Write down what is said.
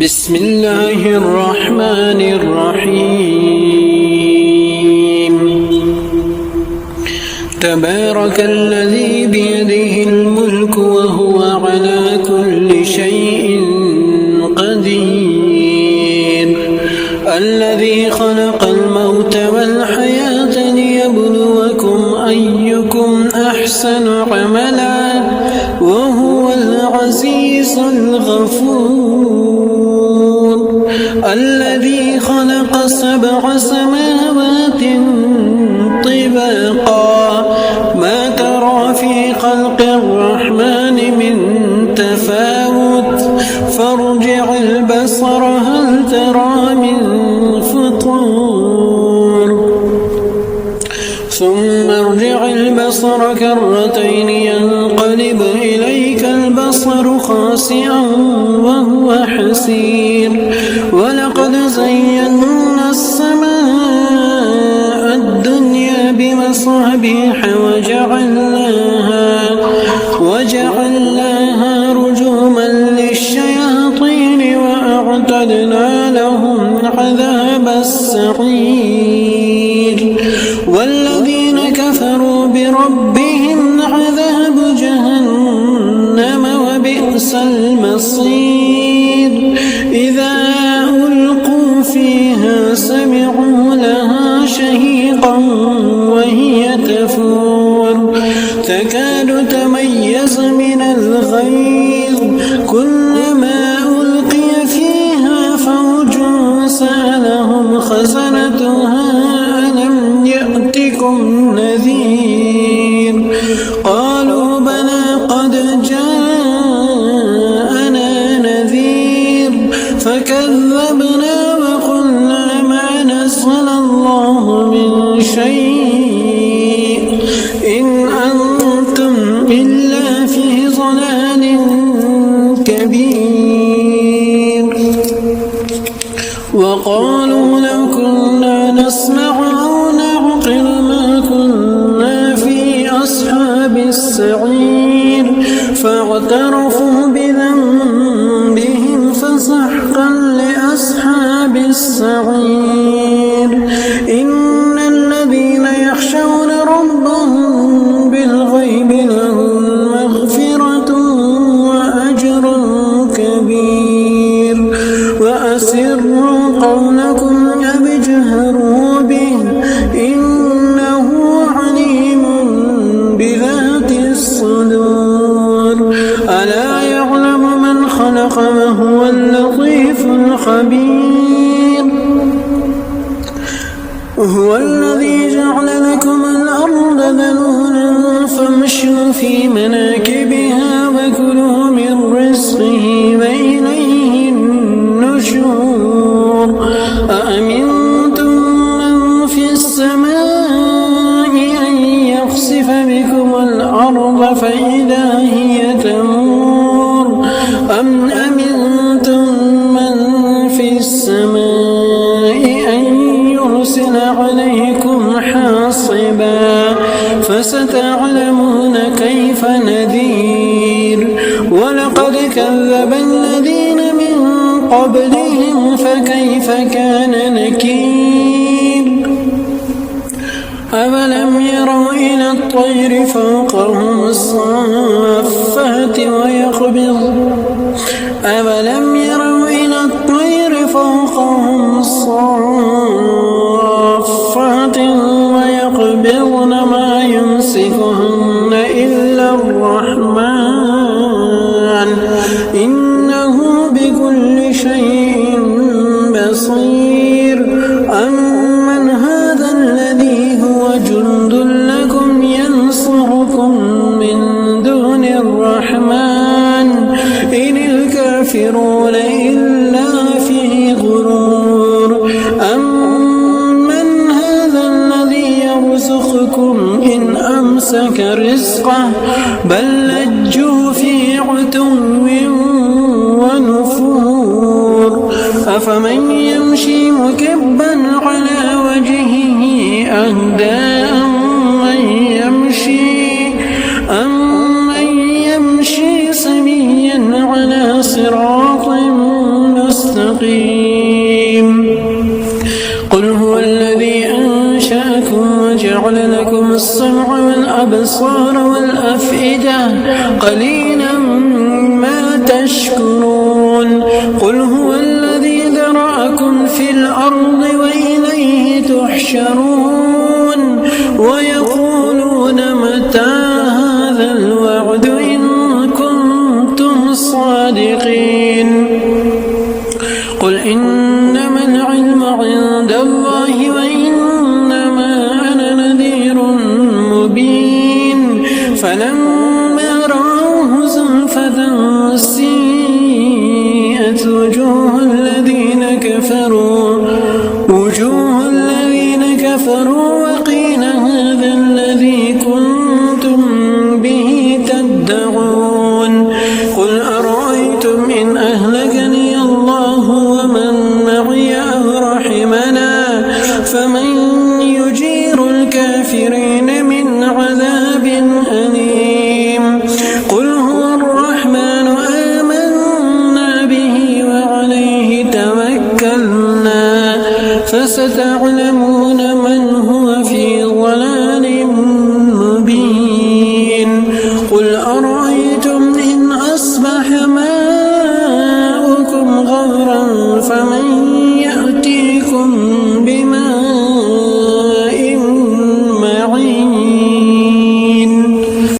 بسم الله الرحمن الرحيم تبارك الذي بيده الملك وهو على كل شيء قدير الذي خلق الموت والحياة ليبلوكم أيكم أحسن عملا وهو العزيز الغفور الذي خلق 7 سماوات طباقا ما ترى في خلق الرحمن من تفاوت فارجع البصر هل ترى من فطور ثم ارجع البصر كرتين ينقلب إليك البصر خاسئا وهو حسير ولقد زينا السماء الدنيا بمصابيح وجعلناها رجوما للشياطين وأعتدنا لهم عذاب السعير والذين كفروا بربهم عذاب جهنم وبئس المصير إذا ألقوا فيها سمعوا لها شهيقا وهي تفور تكاد تميز من الغيظ كلما ألقي فيها فوج سألهم خزنتها ألم يأتكم نذير قالوا بلى قد جاءنا نذير فكذبنا وقلنا ما نزل الله من شيء إن أنتم إلا في ضلال كبير وقالوا لو كنا نسمع أو نعقل ما كنا في أصحاب السعير فاعترفوا بذنبهم فسحقا لأصحاب السعير إن الذين يخشون ربهم بالغيب لهم مغفرة وأجر كبير وأسروا قولكم أو اجهروا به إنه عليم بذات الصدور ألا يعلم من خلق وهو اللطيف الخبير هو الذي جعل لكم الأرض ذلولا فامشوا في مناكبها وكلوا من رزقه وإليه النشور أأمنتم من في السماء أن يخسف بكم الأرض فإذا هي تمور أم أمنتم من في السماء أن يرسل عليكم حاصبا فستعلمون كيف نذير ولقد كذب الذين من قبلهم فكيف كان نكير أولم يروا إلى الطير فوقهم الصافات ويقبضن أولم يروا إلى الطير فوقهم الصافات ويقبضن ما يمسكهن إلا الرحمن إنه بكل شيء بصير أمن هذا الذي هو جند لكم ينصركم من دون الرحمن إن الكافرون إلا في غرور أمن هذا الذي يرزقكم إن أمسك رزقه بل لجوا في عتو ونفور أفمن يمشي مكبا على وجهه أهدى أمن يمشي سويا على صراط مستقيم. قل هو الذي أنشأكم وجعل لكم السمع والأبصار والأفئدة قليلا ما تشكرون. قل هو الذي ذرأكم في الأرض وإليه تحشرون. ويقولون متى هذا الوعد إن كنتم صادقين. قل إنما العلم عند الله وإنما أنا نذير مبين. فلما رأوه زلفة سيئت وجوه الذين كفروا وقيل هذا الذي كنتم به تدعون. قل أرأيتم إن أهلكني الله ومن معي أو رحمنا فمن يجير الكافرين من عذاب أليم. قل هو الرحمن آمنا به وعليه توكلنا فستعلمون من هو